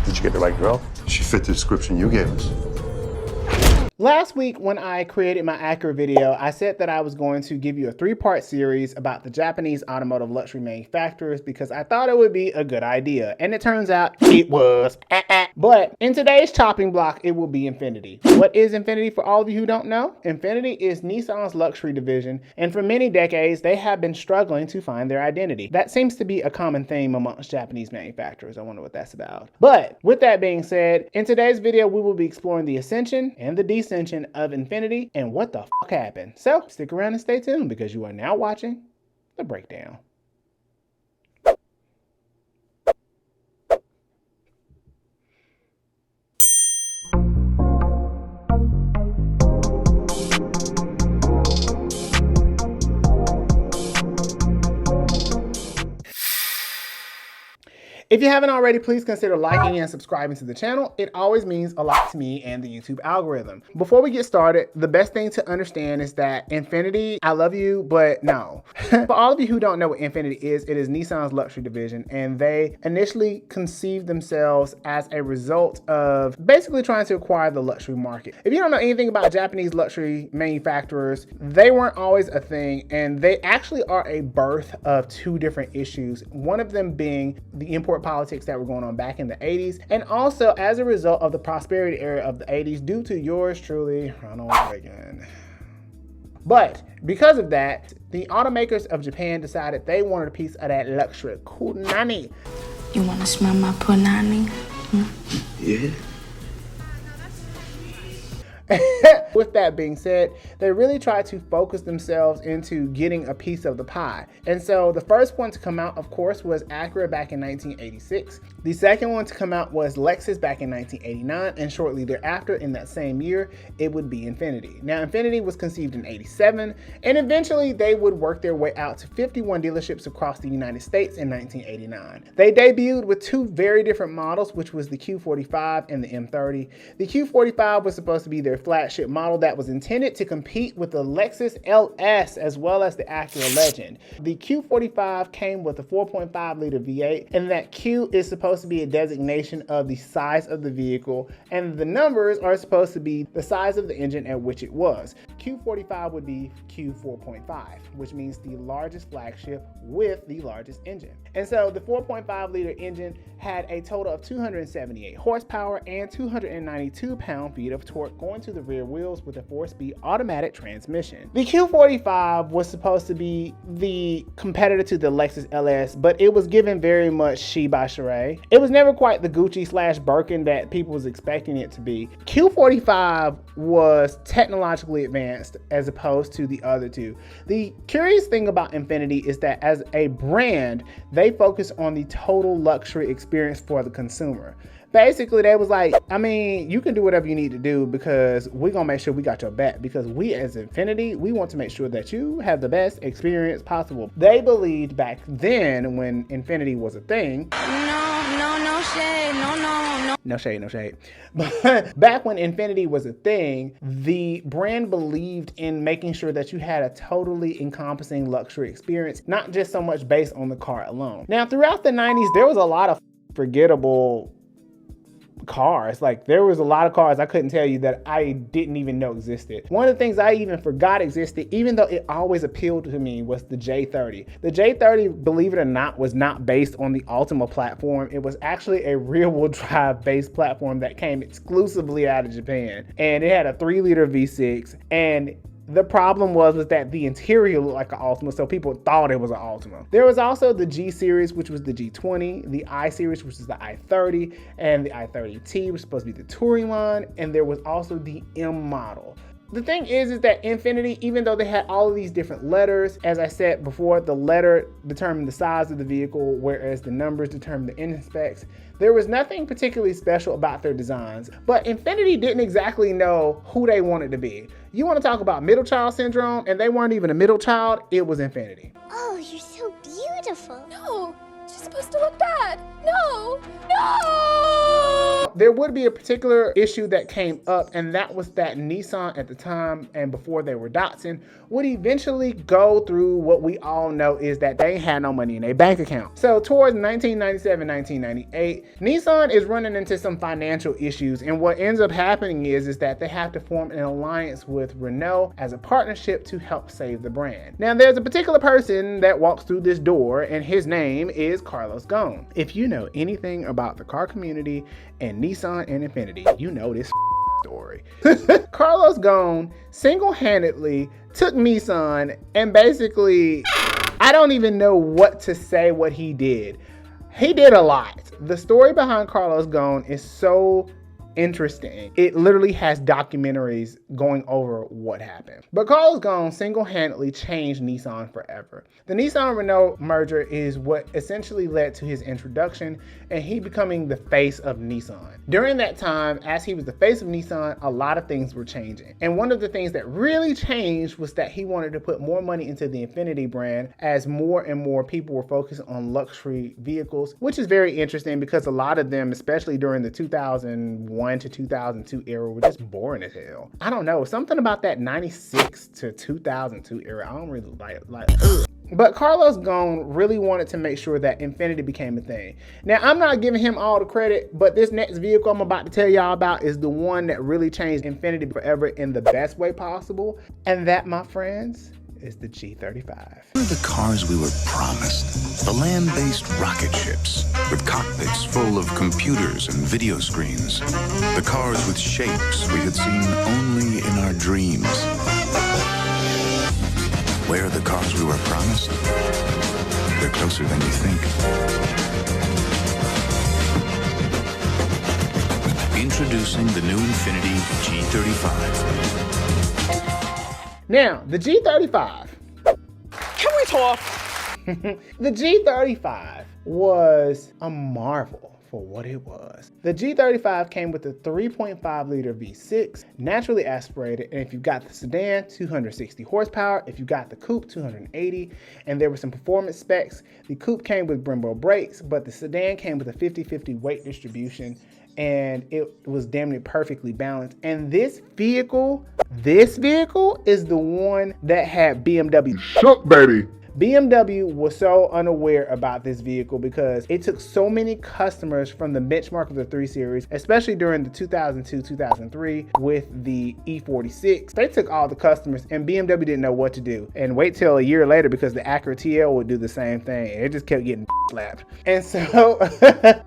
Did you get the right girl? She fit the description you gave us. Last week when I created my Acura video, I said that I was going to give you a 3-part series about the Japanese automotive luxury manufacturers because I thought it would be a good idea. And it turns out it was. But in today's chopping block, it will be Infiniti. What is Infiniti for all of you who don't know? Infiniti is Nissan's luxury division, and for many decades, they have been struggling to find their identity. That seems to be a common theme amongst Japanese manufacturers. I wonder what that's about. But with that being said, in today's video, we will be exploring the ascension and the descension of Infiniti and what the fuck happened. So stick around and stay tuned because you are now watching The Breakdown. If you haven't already, please consider liking and subscribing to the channel. It always means a lot to me and the YouTube algorithm. Before we get started, the best thing to understand is that Infiniti, I love you, but no. For all of you who don't know what Infiniti is, it is Nissan's luxury division, and they initially conceived themselves as a result of basically trying to acquire the luxury market. If you don't know anything about Japanese luxury manufacturers, they weren't always a thing, and they actually are a birth of 2 different issues. One of them being the import politics that were going on back in the 80s, and also as a result of the prosperity era of the 80s due to yours truly, Ronald Reagan. But because of that, the automakers of Japan decided they wanted a piece of that luxury punani. You want to smell my punani? Yeah. With that being said, they really tried to focus themselves into getting a piece of the pie. And so the first one to come out, of course, was Acura back in 1986. The second one to come out was Lexus back in 1989. And shortly thereafter, in that same year, it would be Infiniti. Now, Infiniti was conceived in 87, and eventually they would work their way out to 51 dealerships across the United States in 1989. They debuted with 2 very different models, which was the Q45 and the M30. The Q45 was supposed to be their flagship model that was intended to compete with the Lexus LS as well as the Acura Legend. The Q45 came with a 4.5 liter V8, and that Q is supposed to be a designation of the size of the vehicle, and the numbers are supposed to be the size of the engine at which it was. Q45 would be Q4.5, which means the largest flagship with the largest engine. And so the 4.5 liter engine had a total of 278 horsepower and 292 pound-feet of torque going to the rear wheels with a 4-speed automatic transmission. The Q45 was supposed to be the competitor to the Lexus LS, but it was given very much she by Sheree. It was never quite the Gucci / Birkin that people was expecting it to be. Q45 was technologically advanced as opposed to the other 2. The curious thing about Infiniti is that as a brand, they focus on the total luxury experience for the consumer. Basically, they was like, I mean, you can do whatever you need to do because we're going to make sure we got your back, because we as Infiniti, we want to make sure that you have the best experience possible. They believed back then when Infiniti was a thing. No shade. No. No shade. But back when Infiniti was a thing, the brand believed in making sure that you had a totally encompassing luxury experience, not just so much based on the car alone. Now, throughout the 90s, there was a lot of forgettable cars. Like, there was a lot of cars I couldn't tell you that I didn't even know existed. One of the things I even forgot existed, even though it always appealed to me, was the J30. The J30, believe it or not, was not based on the Ultima platform. It was actually a rear-wheel drive based platform that came exclusively out of Japan. And it had a 3-liter V6, and the problem was that the interior looked like an Ultima, so people thought it was an Ultima. There was also the G series, which was the G20, the I series, which is the i30, and the i30T, which was supposed to be the touring line, and there was also the M model. The thing is that Infiniti, even though they had all of these different letters, as I said before, the letter determined the size of the vehicle, whereas the numbers determined the engine specs. There was nothing particularly special about their designs, but Infiniti didn't exactly know who they wanted to be. You want to talk about middle child syndrome, and they weren't even a middle child, it was Infiniti. Oh, you're so beautiful. No, she's supposed to look bad. No. there would be a particular issue that came up, and that was that Nissan at the time and before they were Datsun would eventually go through what we all know is that they had no money in their bank account. So towards 1997, 1998, Nissan is running into some financial issues, and what ends up happening is that they have to form an alliance with Renault as a partnership to help save the brand. Now, there's a particular person that walks through this door, and his name is Carlos Ghosn. If you know anything about the car community and Nissan and Infiniti, you know this story. Carlos Ghosn single-handedly took Nissan and basically, I don't even know what to say what he did. He did a lot. The story behind Carlos Ghosn is so interesting. It literally has documentaries going over what happened. But Carlos Ghosn single-handedly changed Nissan forever. The Nissan-Renault merger is what essentially led to his introduction and he becoming the face of Nissan. During that time, as he was the face of Nissan, a lot of things were changing. And one of the things that really changed was that he wanted to put more money into the Infiniti brand as more and more people were focused on luxury vehicles, which is very interesting because a lot of them, especially during the 2001 to 2002 era, were just boring as hell. I don't know, something about that 96 to 2002 era, I don't really like ugh. But Carlos Ghosn really wanted to make sure that Infiniti became a thing. Now, I'm not giving him all the credit, but this next vehicle I'm about to tell y'all about is the one that really changed Infiniti forever in the best way possible. And that, my friends, is the G35. They're the cars we were promised. The land-based rocket ships with cockpits full of computers and video screens. The cars with shapes we had seen only in our dreams. Where are the cars we were promised? They're closer than you think. Introducing the new Infiniti G35. Now, the G35. Can we talk? The G35 was a marvel for what it was. The G35 came with a 3.5 liter V6, naturally aspirated, and if you got the sedan, 260 horsepower. If you got the coupe, 280, and there were some performance specs. The coupe came with Brembo brakes, but the sedan came with a 50-50 weight distribution, and it was damn near perfectly balanced. And this vehicle is the one that had BMW Shook, baby. BMW was so unaware about this vehicle because it took so many customers from the benchmark of the 3 Series, especially during the 2002-2003 with the E46. They took all the customers and BMW didn't know what to do. And wait till a year later because the Acura TL would do the same thing. It just kept getting slapped. And so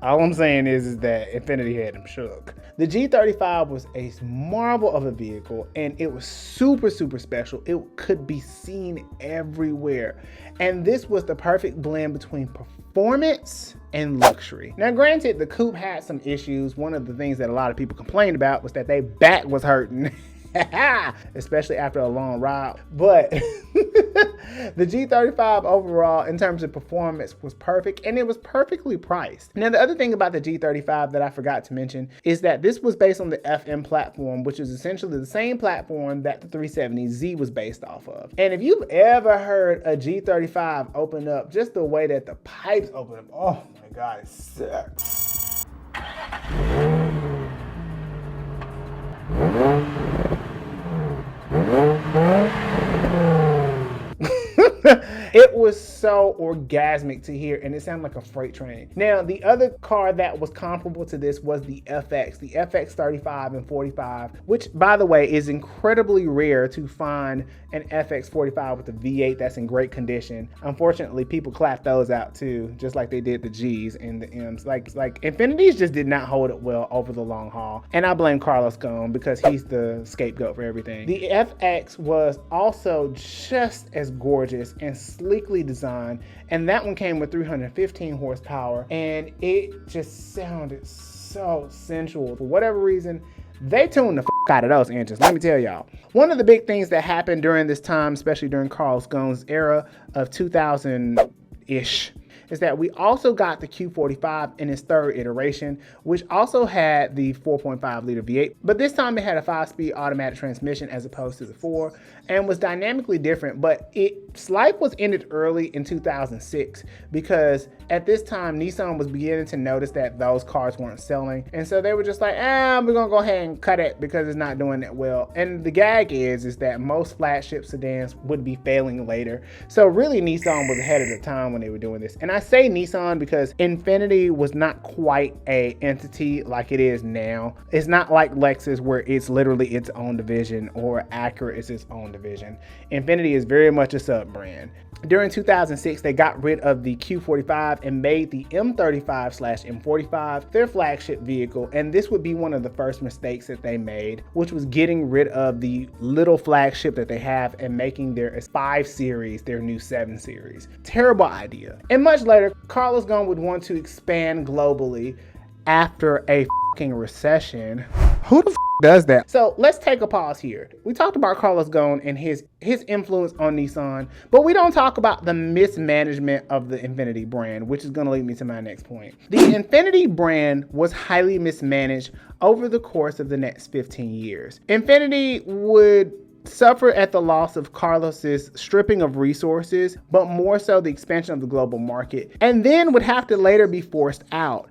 all I'm saying is that Infiniti had them shook. The G35 was a marvel of a vehicle and it was super, super special. It could be seen everywhere. And this was the perfect blend between performance and luxury. Now, granted, the coupe had some issues. One of the things that a lot of people complained about was that their back was hurting. Especially after a long ride. But the G35 overall, in terms of performance, was perfect and it was perfectly priced. Now, the other thing about the G35 that I forgot to mention is that this was based on the FM platform, which is essentially the same platform that the 370Z was based off of. And if you've ever heard a G35 open up, just the way that the pipes open up, oh my God, it sucks. It was so orgasmic to hear, and it sounded like a freight train. Now, the other car that was comparable to this was the FX 35 and 45, which, by the way, is incredibly rare to find an FX 45 with a V8 that's in great condition. Unfortunately, people clap those out too, just like they did the G's and the M's. Like Infinitis just did not hold it well over the long haul. And I blame Carlos Ghosn because he's the scapegoat for everything. The FX was also just as gorgeous and sleekly designed, and that one came with 315 horsepower, and it just sounded so sensual. For whatever reason, they tuned the out of those engines. Let me tell y'all. One of the big things that happened during this time, especially during Carlos Ghosn's era of 2000-ish, is that we also got the Q45 in its third iteration, which also had the 4.5 liter V8, but this time it had a 5-speed automatic transmission as opposed to the 4, and was dynamically different, but its life was ended early in 2006 because at this time Nissan was beginning to notice that those cars weren't selling, and so they were just like, we're gonna go ahead and cut it because it's not doing that well. And the gag is that most flagship sedans would be failing later, so really Nissan was ahead of the time when they were doing this. And I say Nissan because Infiniti was not quite a entity like it is now. It's not like Lexus where it's literally its own division, or Acura is its own division. Infiniti is very much a sub-brand. During 2006, they got rid of the Q45 and made the M35/M45 their flagship vehicle, and this would be one of the first mistakes that they made, which was getting rid of the little flagship that they have and making their 5 Series their new 7 Series. Terrible idea. And much later, Carlos Ghosn would want to expand globally after a recession. Who the does that? So let's take a pause here. We talked about Carlos Ghosn and his influence on Nissan, but we don't talk about the mismanagement of the Infiniti brand, which is going to lead me to my next point. The Infiniti brand was highly mismanaged over the course of the next 15 years. Infiniti would suffer at the loss of Carlos's stripping of resources, but more so the expansion of the global market, and then would have to later be forced out.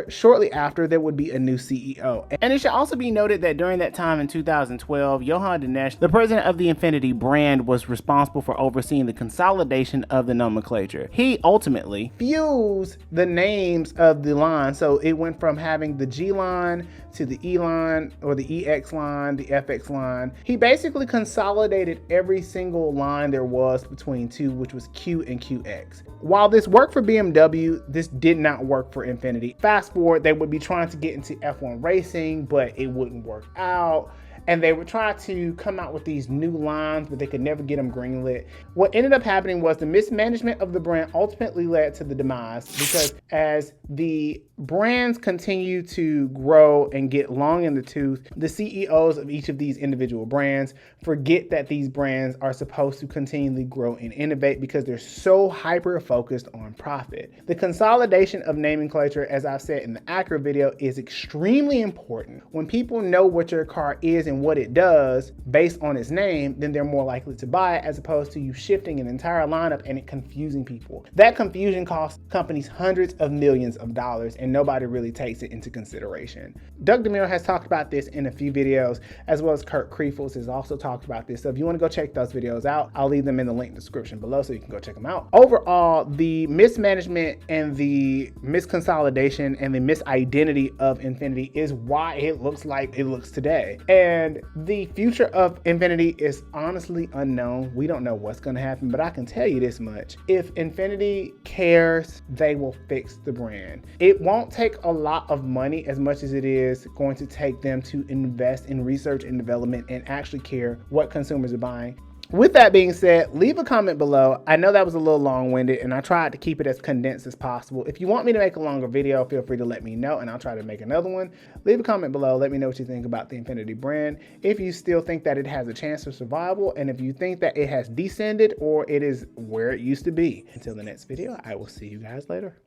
Shortly after, there would be a new CEO. And it should also be noted that during that time in 2012, Johan Dinesh, the president of the Infiniti brand, was responsible for overseeing the consolidation of the nomenclature. He ultimately fused the names of the line, so it went from having the G line to the E line, or the EX line, the FX line. He basically consolidated every single line there was between two, which was Q and QX. While this worked for BMW, this did not work for Infiniti. Fast forward, they would be trying to get into F1 racing, but it wouldn't work out. And they would try to come out with these new lines, but they could never get them greenlit. What ended up happening was the mismanagement of the brand ultimately led to the demise, because as the brands continue to grow and get long in the tooth, the CEOs of each of these individual brands forget that these brands are supposed to continually grow and innovate because they're so hyper focused on profit. The consolidation of nomenclature, as I've said in the Acura video, is extremely important. When people know what your car is and what it does based on its name, then they're more likely to buy it, as opposed to you shifting an entire lineup and it confusing people. That confusion costs companies hundreds of millions of dollars, and nobody really takes it into consideration. Doug DeMille has talked about this in a few videos, as well as Kurt Kriefels has also talked about this. So if you want to go check those videos out, I'll leave them in the link description below so you can go check them out. Overall, the mismanagement and the misconsolidation and the misidentity of Infiniti is why it looks like it looks today. And the future of Infiniti is honestly unknown. We don't know what's going to happen, but I can tell you this much. If Infiniti cares, they will fix the brand. It won't take a lot of money as much as it is going to take them to invest in research and development and actually care what consumers are buying. With that being said, leave a comment below. I know that was a little long-winded and I tried to keep it as condensed as possible. If you want me to make a longer video, feel free to let me know and I'll try to make another one. Leave a comment below. Let me know what you think about the Infiniti brand. If you still think that it has a chance of survival, and if you think that it has descended or it is where it used to be. Until the next video, I will see you guys later.